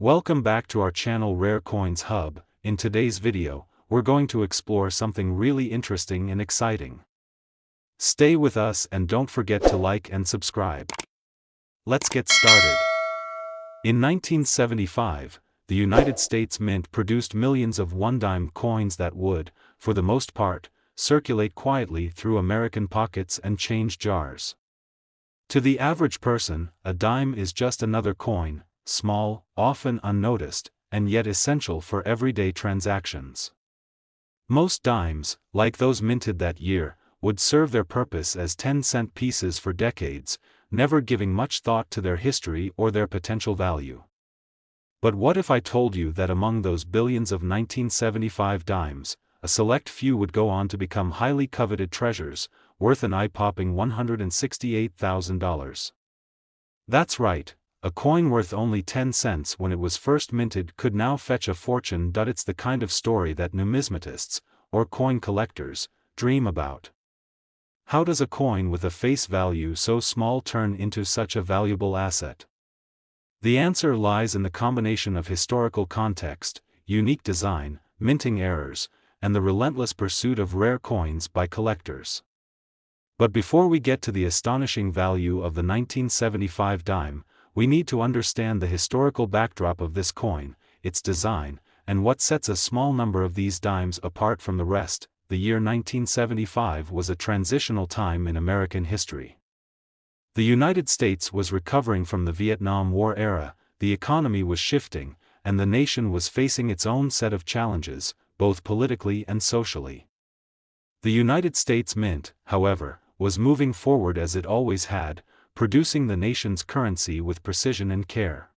Welcome back to our channel Rare Coins Hub. In today's video, we're going to explore something really interesting and exciting. Stay with us and don't forget to like and subscribe. Let's get started. In 1975, the United States Mint produced millions of one-dime coins that would, for the most part, circulate quietly through American pockets and change jars. To the average person, a dime is just another coin, small, often unnoticed, and yet essential for everyday transactions. Most dimes, like those minted that year, would serve their purpose as 10-cent pieces for decades, never giving much thought to their history or their potential value. But what if I told you that among those billions of 1975 dimes, a select few would go on to become highly coveted treasures, worth an eye-popping $168,000? That's right, a coin worth only 10 cents when it was first minted could now fetch a fortune. It's the kind of story that numismatists, or coin collectors, dream about. How does a coin with a face value so small turn into such a valuable asset? The answer lies in the combination of historical context, unique design, minting errors, and the relentless pursuit of rare coins by collectors. But before we get to the astonishing value of the 1975 dime, we need to understand the historical backdrop of this coin, its design, and what sets a small number of these dimes apart from the rest. The year 1975 was a transitional time in American history. The United States was recovering from the Vietnam War era, the economy was shifting, and the nation was facing its own set of challenges, both politically and socially. The United States Mint, however, was moving forward as it always had, producing the nation's currency with precision and care.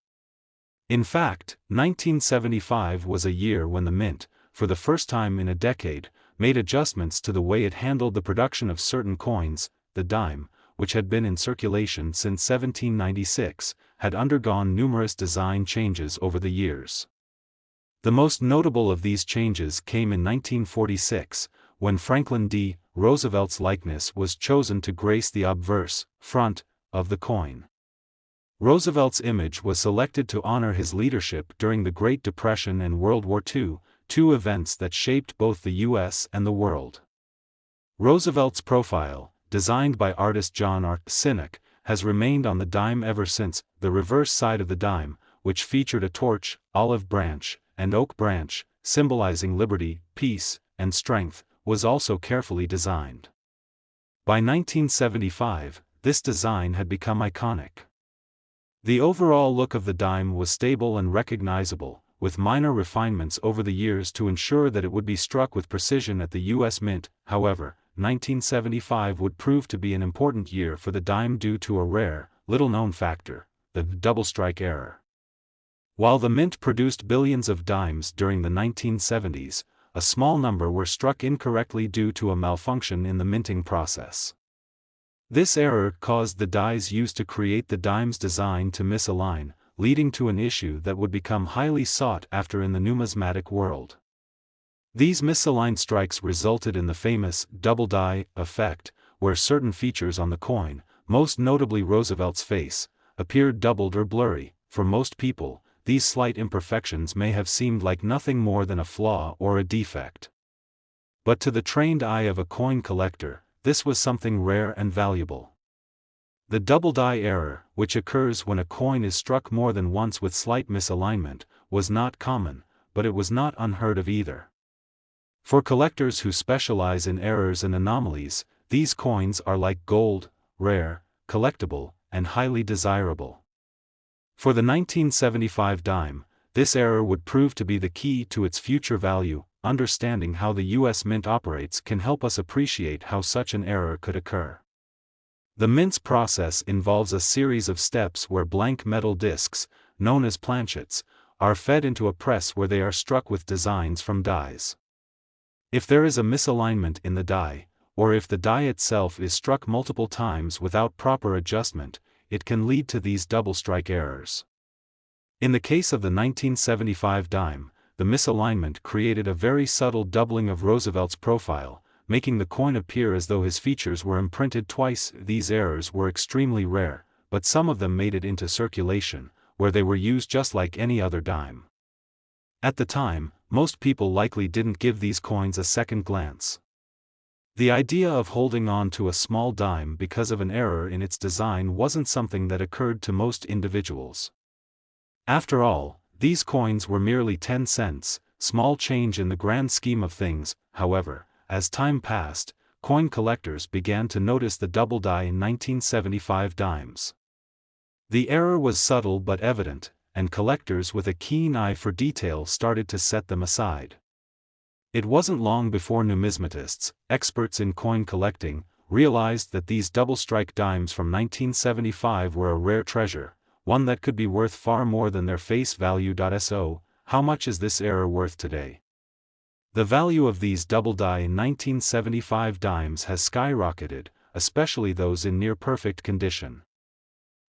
In fact, 1975 was a year when the Mint, for the first time in a decade, made adjustments to the way it handled the production of certain coins. The dime, which had been in circulation since 1796, had undergone numerous design changes over the years. The most notable of these changes came in 1946, when Franklin D. Roosevelt's likeness was chosen to grace the obverse front of the coin. Roosevelt's image was selected to honor his leadership during the Great Depression and World War II, two events that shaped both the U.S. and the world. Roosevelt's profile, designed by artist John R. Sinek, has remained on the dime ever since. The reverse side of the dime, which featured a torch, olive branch, and oak branch, symbolizing liberty, peace, and strength, was also carefully designed. By 1975, this design had become iconic. The overall look of the dime was stable and recognizable, with minor refinements over the years to ensure that it would be struck with precision at the U.S. Mint. However, 1975 would prove to be an important year for the dime due to a rare, little-known factor, the double strike error. While the Mint produced billions of dimes during the 1970s, a small number were struck incorrectly due to a malfunction in the minting process. This error caused the dies used to create the dime's design to misalign, leading to an issue that would become highly sought after in the numismatic world. These misaligned strikes resulted in the famous double die effect, where certain features on the coin, most notably Roosevelt's face, appeared doubled or blurry. For most people, these slight imperfections may have seemed like nothing more than a flaw or a defect. But to the trained eye of a coin collector, this was something rare and valuable. The double die error, which occurs when a coin is struck more than once with slight misalignment, was not common, but it was not unheard of either. For collectors who specialize in errors and anomalies, these coins are like gold, rare, collectible, and highly desirable. For the 1975 dime, this error would prove to be the key to its future value. Understanding how the U.S. Mint operates can help us appreciate how such an error could occur. The Mint's process involves a series of steps where blank metal discs, known as planchets, are fed into a press where they are struck with designs from dies. If there is a misalignment in the die, or if the die itself is struck multiple times without proper adjustment, it can lead to these double strike errors. In the case of the 1975 dime, the misalignment created a very subtle doubling of Roosevelt's profile, making the coin appear as though his features were imprinted twice. These errors were extremely rare, but some of them made it into circulation, where they were used just like any other dime. At the time, most people likely didn't give these coins a second glance. The idea of holding on to a small dime because of an error in its design wasn't something that occurred to most individuals. After all, these coins were merely 10 cents, small change in the grand scheme of things. However, as time passed, coin collectors began to notice the double die in 1975 dimes. The error was subtle but evident, and collectors with a keen eye for detail started to set them aside. It wasn't long before numismatists, experts in coin collecting, realized that these double-strike dimes from 1975 were a rare treasure, one that could be worth far more than their face value. So, how much is this error worth today? The value of these double die in 1975 dimes has skyrocketed, especially those in near-perfect condition.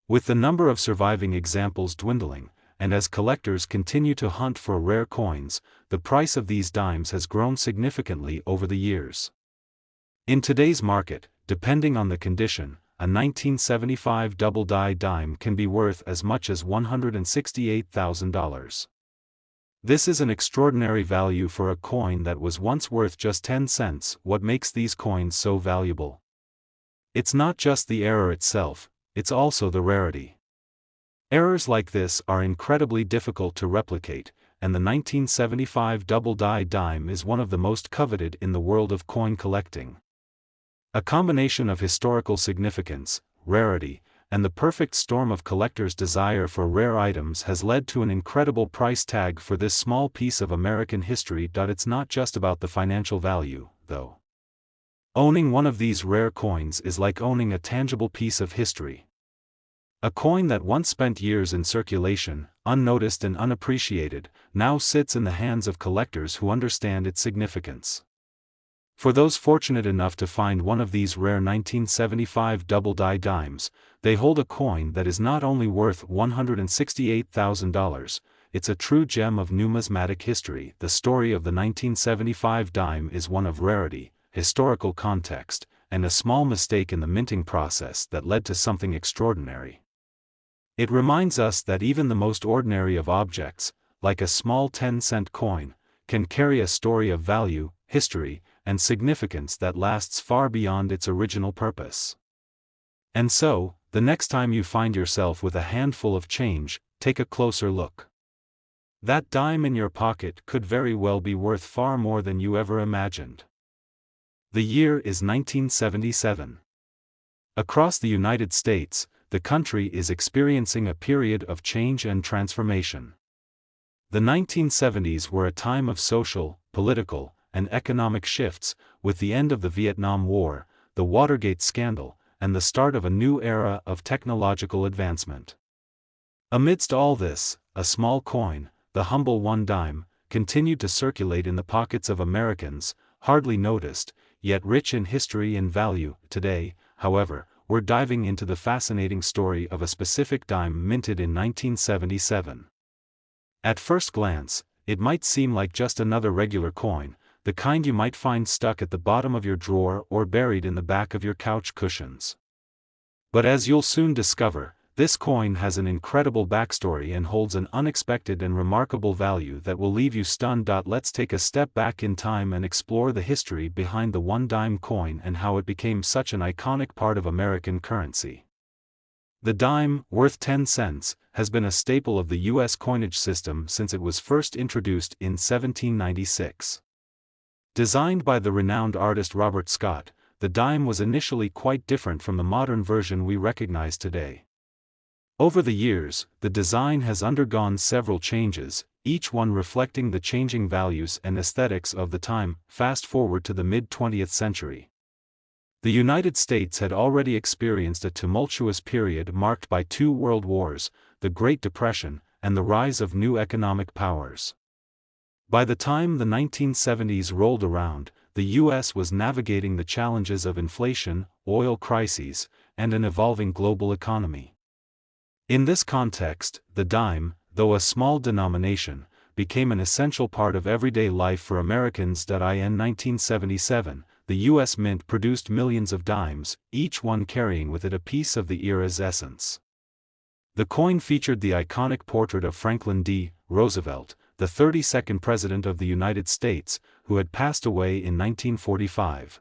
With the number of surviving examples dwindling, and as collectors continue to hunt for rare coins, the price of these dimes has grown significantly over the years. In today's market, depending on the condition, a 1975 double die dime can be worth as much as $168,000. This is an extraordinary value for a coin that was once worth just 10 cents. What makes these coins so valuable? It's not just the error itself, it's also the rarity. Errors like this are incredibly difficult to replicate, and the 1975 double die dime is one of the most coveted in the world of coin collecting. A combination of historical significance, rarity, and the perfect storm of collectors' desire for rare items has led to an incredible price tag for this small piece of American history. It's not just about the financial value, though. Owning one of these rare coins is like owning a tangible piece of history. A coin that once spent years in circulation, unnoticed and unappreciated, now sits in the hands of collectors who understand its significance. For those fortunate enough to find one of these rare 1975 double die dimes, they hold a coin that is not only worth $168,000, it's a true gem of numismatic history. The story of the 1975 dime is one of rarity, historical context, and a small mistake in the minting process that led to something extraordinary. It reminds us that even the most ordinary of objects, like a small 10-cent coin, can carry a story of value, history, and significance that lasts far beyond its original purpose. And so, the next time you find yourself with a handful of change, take a closer look. That dime in your pocket could very well be worth far more than you ever imagined. The year is 1977. Across the United States, the country is experiencing a period of change and transformation. The 1970s were a time of social, political, and economic shifts, with the end of the Vietnam War, the Watergate scandal, and the start of a new era of technological advancement. Amidst all this, a small coin, the humble one dime, continued to circulate in the pockets of Americans, hardly noticed, yet rich in history and value. Today, however, we're diving into the fascinating story of a specific dime minted in 1977. At first glance, it might seem like just another regular coin, the kind you might find stuck at the bottom of your drawer or buried in the back of your couch cushions. But as you'll soon discover, this coin has an incredible backstory and holds an unexpected and remarkable value that will leave you stunned. Let's take a step back in time and explore the history behind the one-dime coin and how it became such an iconic part of American currency. The dime, worth 10 cents, has been a staple of the U.S. coinage system since it was first introduced in 1796. Designed by the renowned artist Robert Scott, the dime was initially quite different from the modern version we recognize today. Over the years, the design has undergone several changes, each one reflecting the changing values and aesthetics of the time. Fast forward to the mid-20th century. The United States had already experienced a tumultuous period marked by two world wars, the Great Depression, and the rise of new economic powers. By the time the 1970s rolled around, the U.S. was navigating the challenges of inflation, oil crises, and an evolving global economy. In this context, the dime, though a small denomination, became an essential part of everyday life for Americans. In 1977, the U.S. Mint produced millions of dimes, each one carrying with it a piece of the era's essence. The coin featured the iconic portrait of Franklin D. Roosevelt, the 32nd President of the United States, who had passed away in 1945.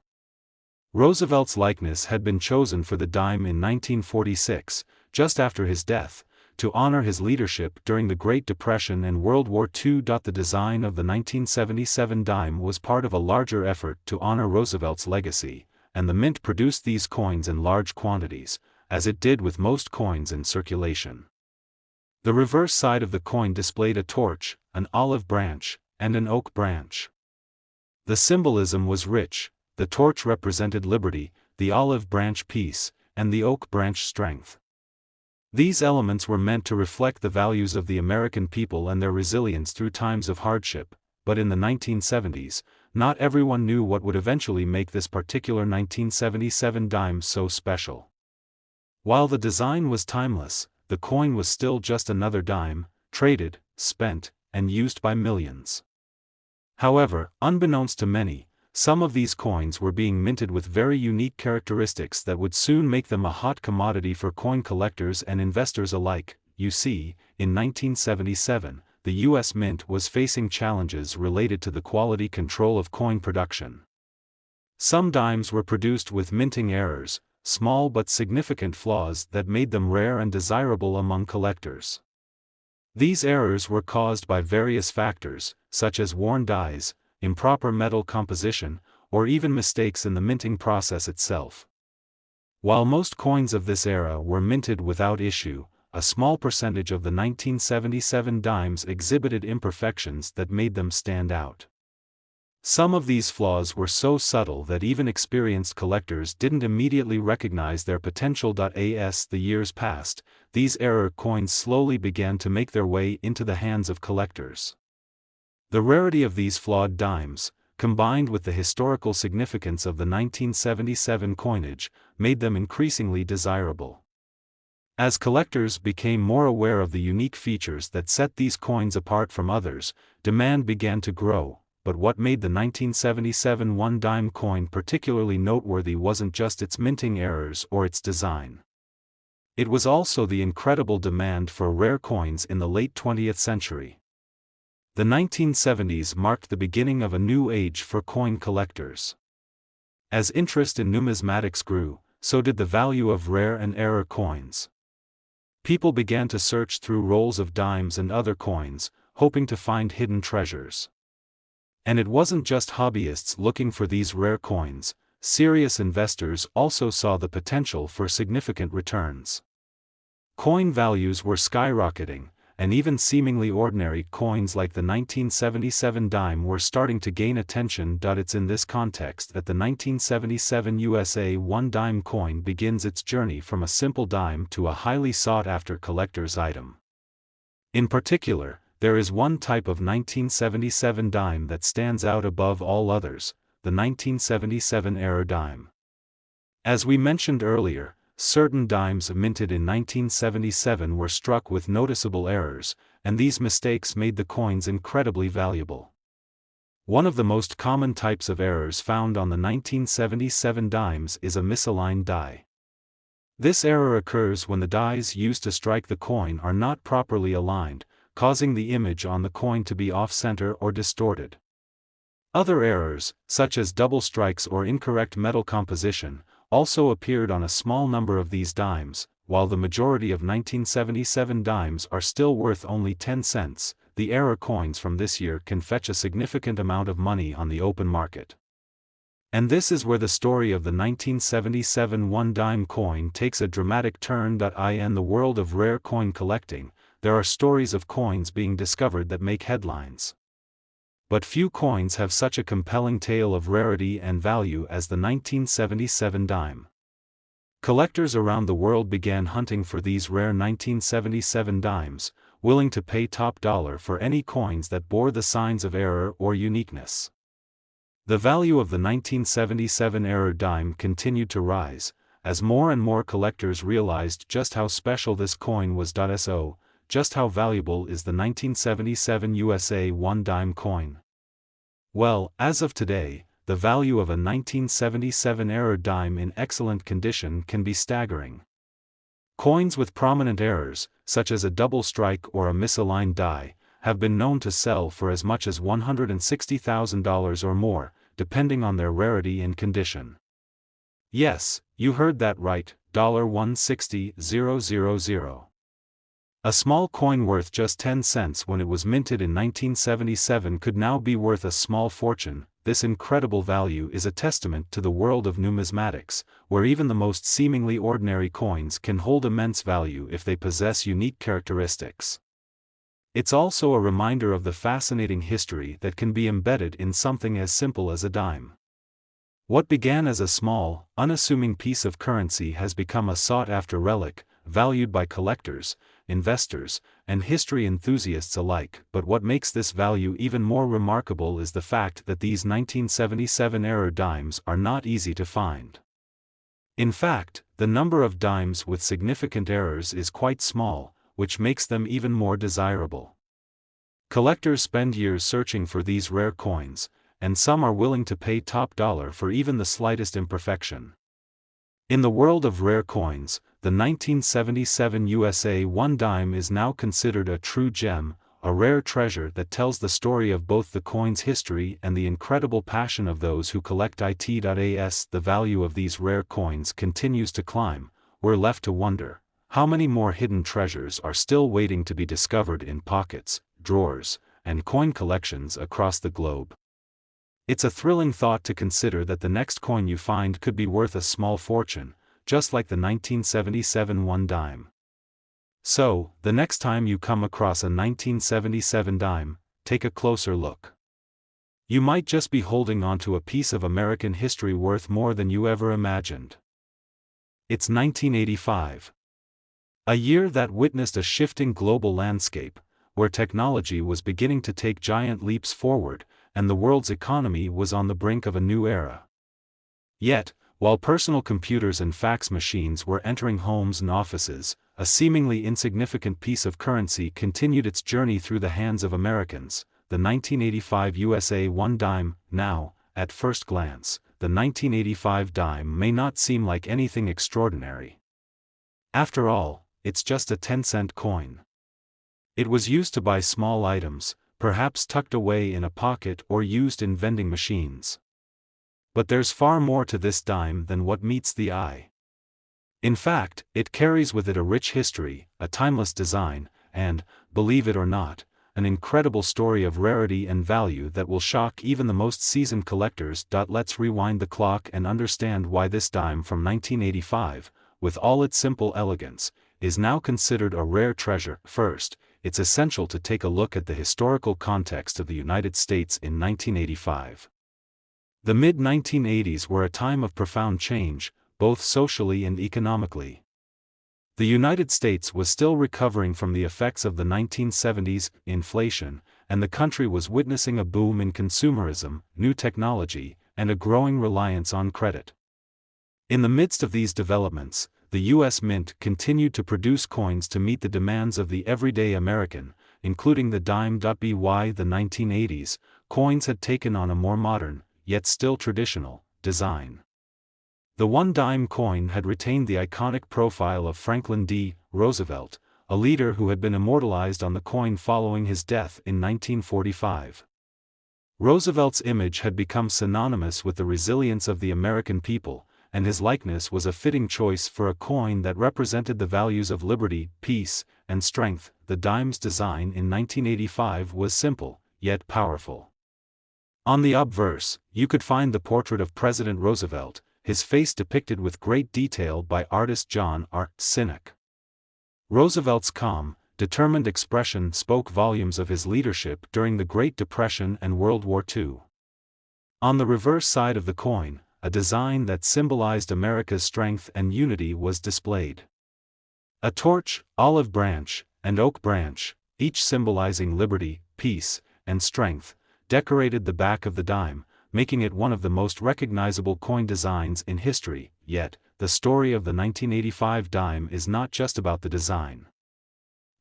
Roosevelt's likeness had been chosen for the dime in 1946, just after his death, to honor his leadership during the Great Depression and World War II. The design of the 1977 dime was part of a larger effort to honor Roosevelt's legacy, and the mint produced these coins in large quantities, as it did with most coins in circulation. The reverse side of the coin displayed a torch, an olive branch, and an oak branch. The symbolism was rich. The torch represented liberty, the olive branch peace, and the oak branch strength. These elements were meant to reflect the values of the American people and their resilience through times of hardship, but in the 1970s, not everyone knew what would eventually make this particular 1977 dime so special. While the design was timeless, the coin was still just another dime, traded, spent, and used by millions. However, unbeknownst to many, some of these coins were being minted with very unique characteristics that would soon make them a hot commodity for coin collectors and investors alike. You see, in 1977, the U.S. Mint was facing challenges related to the quality control of coin production. Some dimes were produced with minting errors, small but significant flaws that made them rare and desirable among collectors. These errors were caused by various factors, such as worn dies, improper metal composition, or even mistakes in the minting process itself. While most coins of this era were minted without issue, a small percentage of the 1977 dimes exhibited imperfections that made them stand out. Some of these flaws were so subtle that even experienced collectors didn't immediately recognize their potential. As the years passed, these error coins slowly began to make their way into the hands of collectors. The rarity of these flawed dimes, combined with the historical significance of the 1977 coinage, made them increasingly desirable. As collectors became more aware of the unique features that set these coins apart from others, demand began to grow. But what made the 1977 one-dime coin particularly noteworthy wasn't just its minting errors or its design. It was also the incredible demand for rare coins in the late 20th century. The 1970s marked the beginning of a new age for coin collectors. As interest in numismatics grew, so did the value of rare and error coins. People began to search through rolls of dimes and other coins, hoping to find hidden treasures. And it wasn't just hobbyists looking for these rare coins, serious investors also saw the potential for significant returns. Coin values were skyrocketing, and even seemingly ordinary coins like the 1977 dime were starting to gain attention. It's in this context that the 1977 USA one-dime coin begins its journey from a simple dime to a highly sought-after collector's item. In particular, there is one type of 1977 dime that stands out above all others, the 1977 error dime. As we mentioned earlier, certain dimes minted in 1977 were struck with noticeable errors, and these mistakes made the coins incredibly valuable. One of the most common types of errors found on the 1977 dimes is a misaligned die. This error occurs when the dies used to strike the coin are not properly aligned, causing the image on the coin to be off-center or distorted. Other errors, such as double strikes or incorrect metal composition, also appeared on a small number of these dimes. While the majority of 1977 dimes are still worth only 10 cents, the error coins from this year can fetch a significant amount of money on the open market. And this is where the story of the 1977 one-dime coin takes a dramatic turn. In the world of rare coin collecting, there are stories of coins being discovered that make headlines. But few coins have such a compelling tale of rarity and value as the 1977 dime. Collectors around the world began hunting for these rare 1977 dimes, willing to pay top dollar for any coins that bore the signs of error or uniqueness. The value of the 1977 error dime continued to rise, as more and more collectors realized just how special this coin was. So, just how valuable is the 1977 USA one-dime coin? Well, as of today, the value of a 1977 error dime in excellent condition can be staggering. Coins with prominent errors, such as a double strike or a misaligned die, have been known to sell for as much as $160,000 or more, depending on their rarity and condition. Yes, you heard that right, $160,000. A small coin worth just 10 cents when it was minted in 1977 could now be worth a small fortune. This incredible value is a testament to the world of numismatics, where even the most seemingly ordinary coins can hold immense value if they possess unique characteristics. It's also a reminder of the fascinating history that can be embedded in something as simple as a dime. What began as a small, unassuming piece of currency has become a sought-after relic, valued by collectors, investors, and history enthusiasts alike. But what makes this value even more remarkable is the fact that these 1977-era dimes are not easy to find. In fact, the number of dimes with significant errors is quite small, which makes them even more desirable. Collectors spend years searching for these rare coins, and some are willing to pay top dollar for even the slightest imperfection. In the world of rare coins, the 1977 USA 1 dime is now considered a true gem, a rare treasure that tells the story of both the coin's history and the incredible passion of those who collect it. As the value of these rare coins continues to climb, we're left to wonder, how many more hidden treasures are still waiting to be discovered in pockets, drawers, and coin collections across the globe? It's a thrilling thought to consider that the next coin you find could be worth a small fortune, just like the 1977 1 dime. So, the next time you come across a 1977 dime, take a closer look. You might just be holding onto a piece of American history worth more than you ever imagined. It's 1985. A year that witnessed a shifting global landscape, where technology was beginning to take giant leaps forward, and the world's economy was on the brink of a new era. Yet, while personal computers and fax machines were entering homes and offices, a seemingly insignificant piece of currency continued its journey through the hands of Americans, the 1985 USA 1 dime. Now, at first glance, the 1985 dime may not seem like anything extraordinary. After all, it's just a 10-cent coin. It was used to buy small items, perhaps tucked away in a pocket or used in vending machines. But there's far more to this dime than what meets the eye. In fact, it carries with it a rich history, a timeless design, and, believe it or not, an incredible story of rarity and value that will shock even the most seasoned collectors. Let's rewind the clock and understand why this dime from 1985, with all its simple elegance, is now considered a rare treasure. First, it's essential to take a look at the historical context of the United States in 1985. The mid-1980s were a time of profound change, both socially and economically. The United States was still recovering from the effects of the 1970s inflation, and the country was witnessing a boom in consumerism, new technology, and a growing reliance on credit. In the midst of these developments, the U.S. Mint continued to produce coins to meet the demands of the everyday American, including the dime. By the 1980s, coins had taken on a more modern, yet still traditional, design. The 1 dime coin had retained the iconic profile of Franklin D. Roosevelt, a leader who had been immortalized on the coin following his death in 1945. Roosevelt's image had become synonymous with the resilience of the American people, and his likeness was a fitting choice for a coin that represented the values of liberty, peace, and strength. The dime's design in 1985 was simple, yet powerful. On the obverse, you could find the portrait of President Roosevelt, his face depicted with great detail by artist John R. Sinek. Roosevelt's calm, determined expression spoke volumes of his leadership during the Great Depression and World War II. On the reverse side of the coin, a design that symbolized America's strength and unity was displayed. A torch, olive branch, and oak branch, each symbolizing liberty, peace, and strength, decorated the back of the dime, making it one of the most recognizable coin designs in history. Yet, the story of the 1985 dime is not just about the design.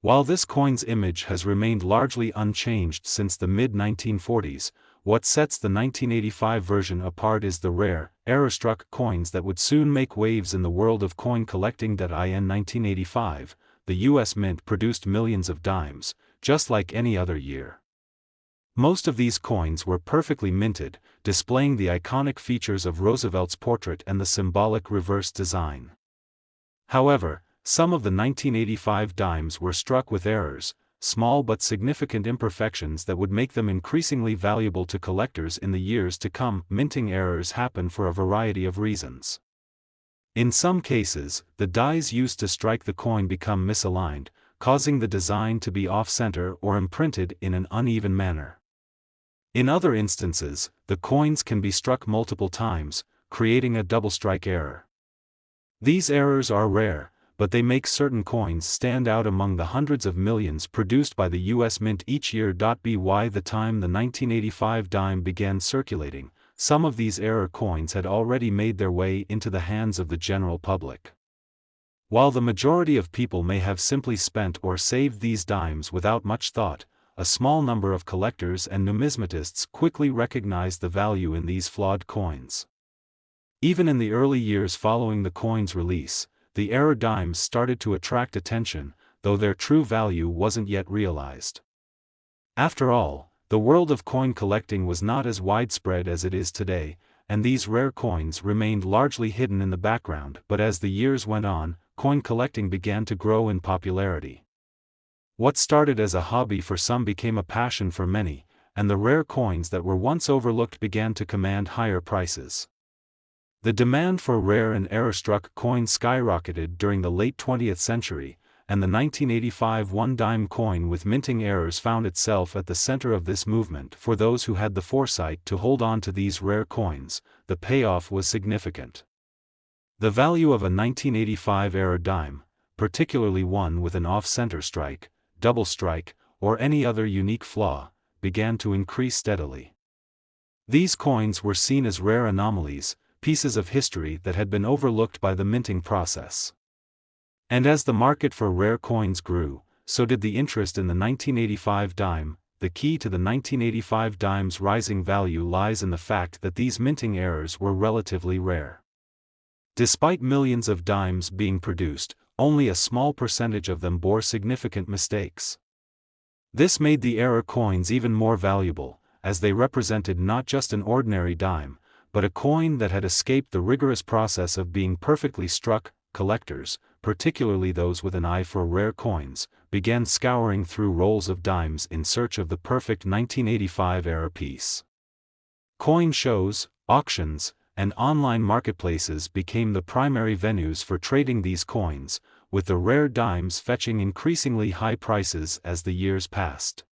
While this coin's image has remained largely unchanged since the mid-1940s, what sets the 1985 version apart is the rare, error-struck coins that would soon make waves in the world of coin collecting. In 1985, the U.S. Mint produced millions of dimes, just like any other year. Most of these coins were perfectly minted, displaying the iconic features of Roosevelt's portrait and the symbolic reverse design. However, some of the 1985 dimes were struck with errors, small but significant imperfections that would make them increasingly valuable to collectors in the years to come. Minting errors happen for a variety of reasons. In some cases, the dies used to strike the coin become misaligned, causing the design to be off-center or imprinted in an uneven manner. In other instances, the coins can be struck multiple times, creating a double strike error. These errors are rare, but they make certain coins stand out among the hundreds of millions produced by the U.S. Mint each year. By the time the 1985 dime began circulating, some of these error coins had already made their way into the hands of the general public. While the majority of people may have simply spent or saved these dimes without much thought, a small number of collectors and numismatists quickly recognized the value in these flawed coins. Even in the early years following the coin's release, the error dimes started to attract attention, though their true value wasn't yet realized. After all, the world of coin collecting was not as widespread as it is today, and these rare coins remained largely hidden in the background. But as the years went on, coin collecting began to grow in popularity. What started as a hobby for some became a passion for many, and the rare coins that were once overlooked began to command higher prices. The demand for rare and error-struck coins skyrocketed during the late 20th century, and the 1985 one-dime coin with minting errors found itself at the center of this movement. For those who had the foresight to hold on to these rare coins, the payoff was significant. The value of a 1985 error dime, particularly one with an off-center strike, double strike, or any other unique flaw, began to increase steadily. These coins were seen as rare anomalies, pieces of history that had been overlooked by the minting process. And as the market for rare coins grew, so did the interest in the 1985 dime. The key to the 1985 dime's rising value lies in the fact that these minting errors were relatively rare. Despite millions of dimes being produced, only a small percentage of them bore significant mistakes. This made the error coins even more valuable, as they represented not just an ordinary dime, but a coin that had escaped the rigorous process of being perfectly struck. Collectors, particularly those with an eye for rare coins, began scouring through rolls of dimes in search of the perfect 1985 error piece. Coin shows, auctions, and online marketplaces became the primary venues for trading these coins, with the rare dimes fetching increasingly high prices as the years passed.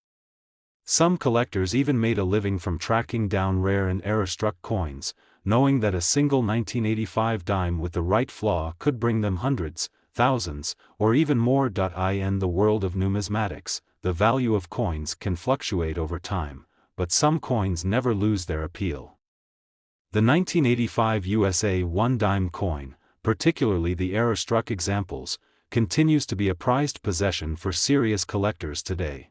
Some collectors even made a living from tracking down rare and error-struck coins, knowing that a single 1985 dime with the right flaw could bring them hundreds, thousands, or even more. In the world of numismatics, the value of coins can fluctuate over time, but some coins never lose their appeal. The 1985 USA one-dime coin, particularly the error-struck examples, continues to be a prized possession for serious collectors today.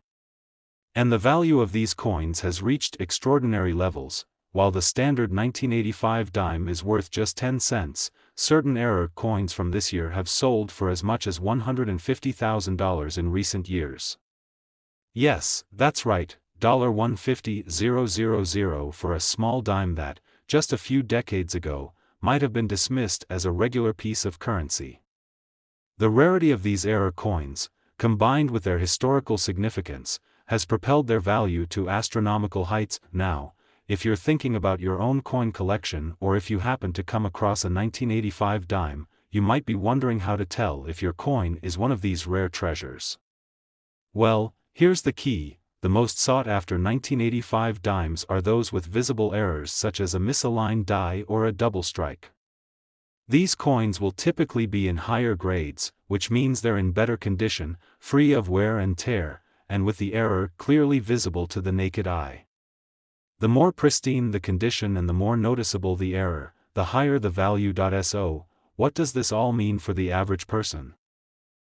And the value of these coins has reached extraordinary levels. While the standard 1985 dime is worth just 10 cents, certain error coins from this year have sold for as much as $150,000 in recent years. Yes, that's right, $150,000 for a small dime that, just a few decades ago, might have been dismissed as a regular piece of currency. The rarity of these error coins, combined with their historical significance, has propelled their value to astronomical heights. Now, if you're thinking about your own coin collection or if you happen to come across a 1985 dime, you might be wondering how to tell if your coin is one of these rare treasures. Well, here's the key: the most sought-after 1985 dimes are those with visible errors such as a misaligned die or a double strike. These coins will typically be in higher grades, which means they're in better condition, free of wear and tear, and with the error clearly visible to the naked eye. The more pristine the condition and the more noticeable the error, the higher the value. So, what does this all mean for the average person?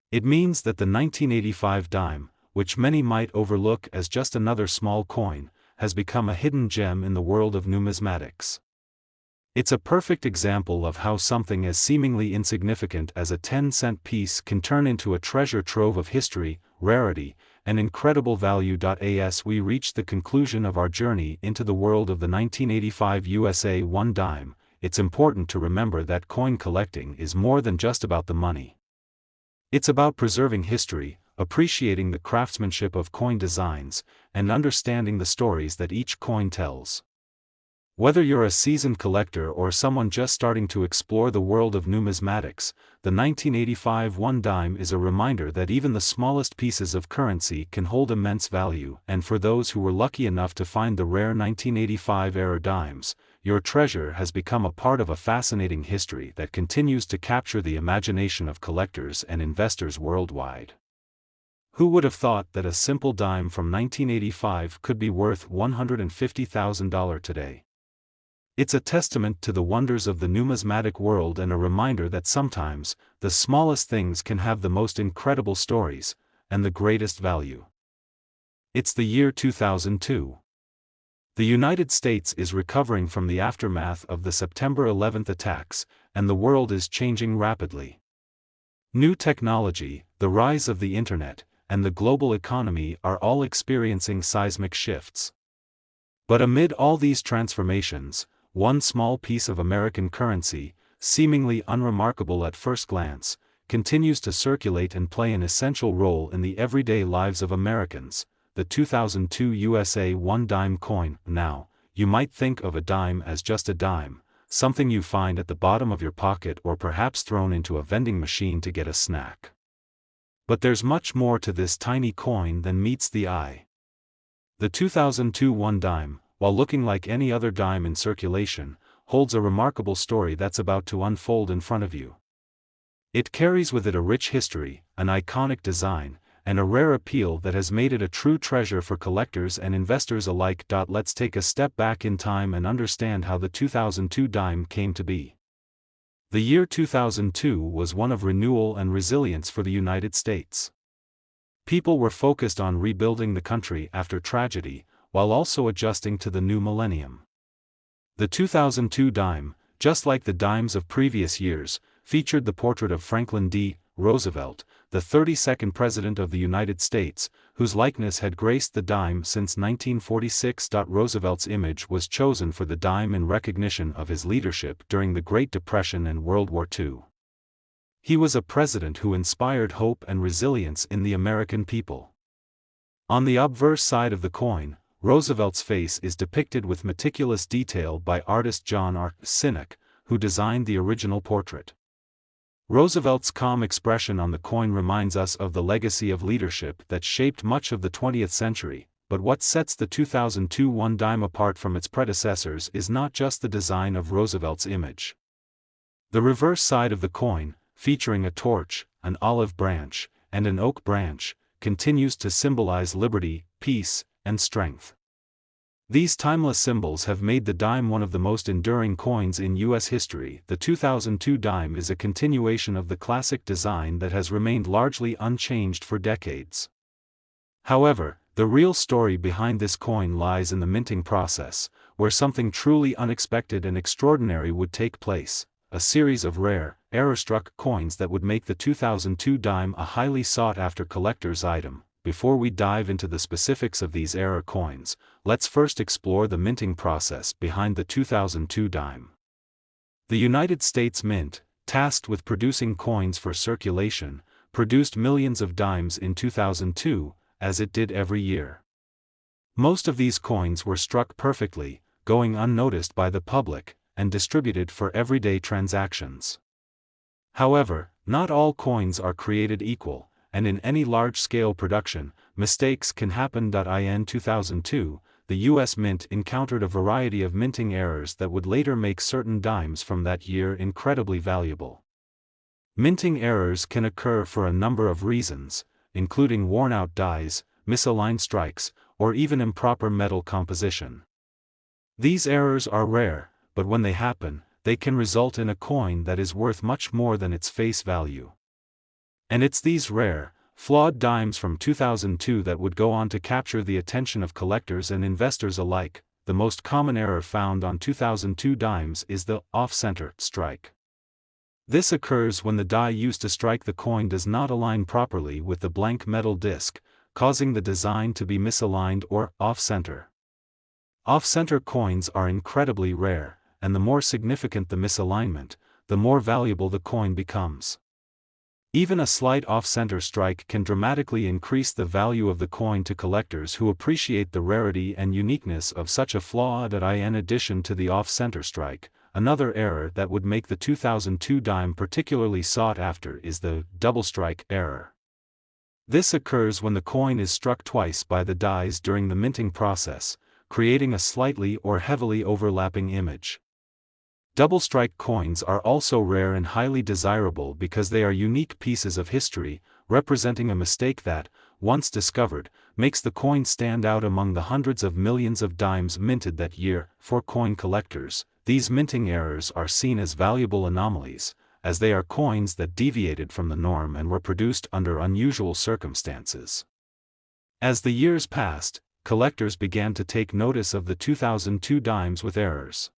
It means that the 1985 dime, which many might overlook as just another small coin, has become a hidden gem in the world of numismatics. It's a perfect example of how something as seemingly insignificant as a 10-cent piece can turn into a treasure trove of history, rarity, and incredible value. As we reach the conclusion of our journey into the world of the 1985 USA 1 dime, it's important to remember that coin collecting is more than just about the money. It's about preserving history, appreciating the craftsmanship of coin designs, and understanding the stories that each coin tells. Whether you're a seasoned collector or someone just starting to explore the world of numismatics, the 1985 1 dime is a reminder that even the smallest pieces of currency can hold immense value, and for those who were lucky enough to find the rare 1985-era dimes, your treasure has become a part of a fascinating history that continues to capture the imagination of collectors and investors worldwide. Who would have thought that a simple dime from 1985 could be worth $150,000 today? It's a testament to the wonders of the numismatic world and a reminder that sometimes, the smallest things can have the most incredible stories, and the greatest value. It's the year 2002. The United States is recovering from the aftermath of the September 11th attacks, and the world is changing rapidly. New technology, the rise of the internet, and the global economy are all experiencing seismic shifts. But amid all these transformations, one small piece of American currency, seemingly unremarkable at first glance, continues to circulate and play an essential role in the everyday lives of Americans, the 2002 USA 1 dime coin. Now, you might think of a dime as just a dime, something you find at the bottom of your pocket or perhaps thrown into a vending machine to get a snack. But there's much more to this tiny coin than meets the eye. The 2002 1 dime, while looking like any other dime in circulation, holds a remarkable story that's about to unfold in front of you. It carries with it a rich history, an iconic design, and a rare appeal that has made it a true treasure for collectors and investors alike. Let's take a step back in time and understand how the 2002 dime came to be. The year 2002 was one of renewal and resilience for the United States. People were focused on rebuilding the country after tragedy, while also adjusting to the new millennium. The 2002 dime, just like the dimes of previous years, featured the portrait of Franklin D. Roosevelt, the 32nd President of the United States, whose likeness had graced the dime since 1946. Roosevelt's image was chosen for the dime in recognition of his leadership during the Great Depression and World War II. He was a president who inspired hope and resilience in the American people. On the obverse side of the coin, Roosevelt's face is depicted with meticulous detail by artist John R. Sinek, who designed the original portrait. Roosevelt's calm expression on the coin reminds us of the legacy of leadership that shaped much of the 20th century, but what sets the 2002 1 dime apart from its predecessors is not just the design of Roosevelt's image. The reverse side of the coin, featuring a torch, an olive branch, and an oak branch, continues to symbolize liberty, peace, and strength. These timeless symbols have made the dime one of the most enduring coins in U.S. history. The 2002 dime is a continuation of the classic design that has remained largely unchanged for decades. However, the real story behind this coin lies in the minting process, where something truly unexpected and extraordinary would take place, a series of rare, error-struck coins that would make the 2002 dime a highly sought-after collector's item. Before we dive into the specifics of these error coins, let's first explore the minting process behind the 2002 dime. The United States Mint, tasked with producing coins for circulation, produced millions of dimes in 2002, as it did every year. Most of these coins were struck perfectly, going unnoticed by the public, and distributed for everyday transactions. However, not all coins are created equal, and in any large-scale production, mistakes can happen. In 2002, the U.S. Mint encountered a variety of minting errors that would later make certain dimes from that year incredibly valuable. Minting errors can occur for a number of reasons, including worn-out dies, misaligned strikes, or even improper metal composition. These errors are rare, but when they happen, they can result in a coin that is worth much more than its face value. And it's these rare, flawed dimes from 2002 that would go on to capture the attention of collectors and investors alike. The most common error found on 2002 dimes is the off-center strike. This occurs when the die used to strike the coin does not align properly with the blank metal disc, causing the design to be misaligned or off-center. Off-center coins are incredibly rare, and the more significant the misalignment, the more valuable the coin becomes. Even a slight off-center strike can dramatically increase the value of the coin to collectors who appreciate the rarity and uniqueness of such a flaw. In addition to the off-center strike, another error that would make the 2002 dime particularly sought after is the double strike error. This occurs when the coin is struck twice by the dies during the minting process, creating a slightly or heavily overlapping image. Double strike coins are also rare and highly desirable because they are unique pieces of history, representing a mistake that, once discovered, makes the coin stand out among the hundreds of millions of dimes minted that year. For coin collectors, these minting errors are seen as valuable anomalies, as they are coins that deviated from the norm and were produced under unusual circumstances. As the years passed, collectors began to take notice of the 2002 dimes with errors.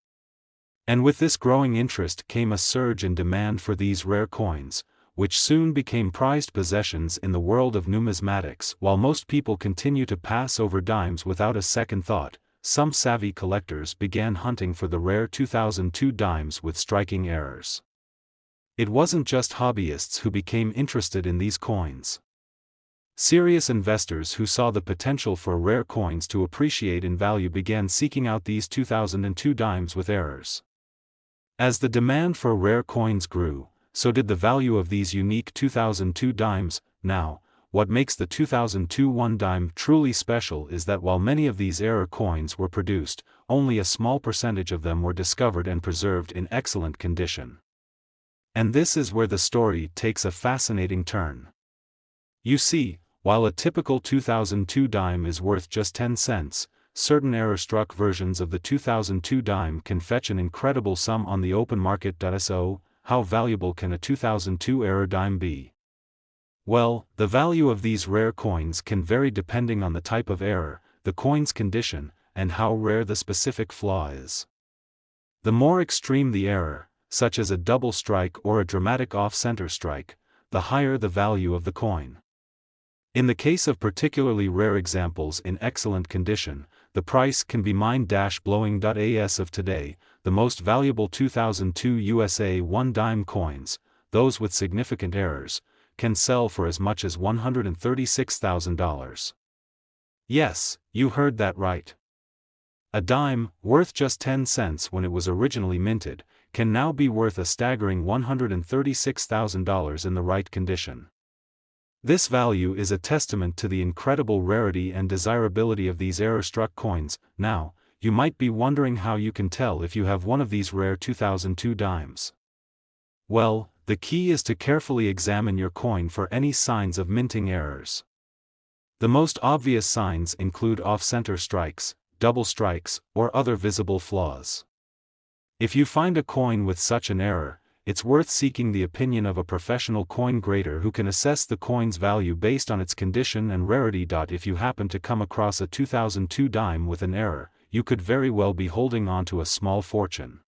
And with this growing interest came a surge in demand for these rare coins, which soon became prized possessions in the world of numismatics. While most people continue to pass over dimes without a second thought, some savvy collectors began hunting for the rare 2002 dimes with striking errors. It wasn't just hobbyists who became interested in these coins. Serious investors who saw the potential for rare coins to appreciate in value began seeking out these 2002 dimes with errors. As the demand for rare coins grew, so did the value of these unique 2002 dimes. Now, what makes the 2002 one dime truly special is that while many of these error coins were produced, only a small percentage of them were discovered and preserved in excellent condition. And this is where the story takes a fascinating turn. You see, while a typical 2002 dime is worth just 10 cents, certain error-struck versions of the 2002 dime can fetch an incredible sum on the open market. So, how valuable can a 2002 error dime be? Well, the value of these rare coins can vary depending on the type of error, the coin's condition, and how rare the specific flaw is. The more extreme the error, such as a double strike or a dramatic off-center strike, the higher the value of the coin. In the case of particularly rare examples in excellent condition, the price can be mind-blowing. As of today, the most valuable 2002 USA one dime coins, those with significant errors, can sell for as much as $136,000. Yes, you heard that right. A dime, worth just 10 cents when it was originally minted, can now be worth a staggering $136,000 in the right condition. This value is a testament to the incredible rarity and desirability of these error-struck coins. Now, you might be wondering how you can tell if you have one of these rare 2002 dimes. Well, the key is to carefully examine your coin for any signs of minting errors. The most obvious signs include off-center strikes, double strikes, or other visible flaws. If you find a coin with such an error, it's worth seeking the opinion of a professional coin grader who can assess the coin's value based on its condition and rarity. If you happen to come across a 2002 dime with an error, you could very well be holding on to a small fortune.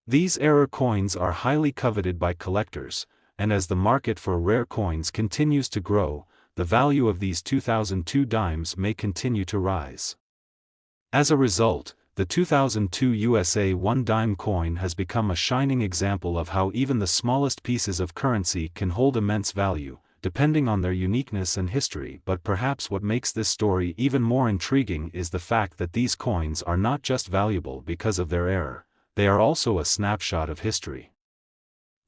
These error coins are highly coveted by collectors, and as the market for rare coins continues to grow, the value of these 2002 dimes may continue to rise. As a result, the 2002 USA one dime coin has become a shining example of how even the smallest pieces of currency can hold immense value, depending on their uniqueness and history. But perhaps what makes this story even more intriguing is the fact that these coins are not just valuable because of their error, they are also a snapshot of history.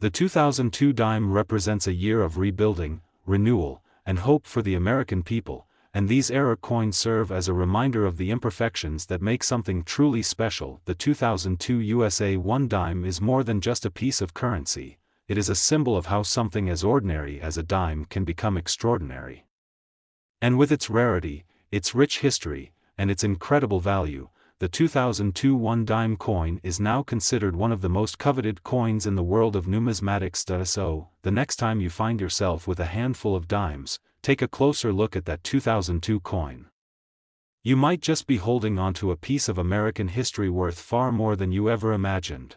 The 2002 dime represents a year of rebuilding, renewal, and hope for the American people, and these error coins serve as a reminder of the imperfections that make something truly special. The 2002 USA one dime is more than just a piece of currency, it is a symbol of how something as ordinary as a dime can become extraordinary. And with its rarity, its rich history, and its incredible value, the 2002 one dime coin is now considered one of the most coveted coins in the world of numismatics. So, the next time you find yourself with a handful of dimes, take a closer look at that 2002 coin. You might just be holding onto a piece of American history worth far more than you ever imagined.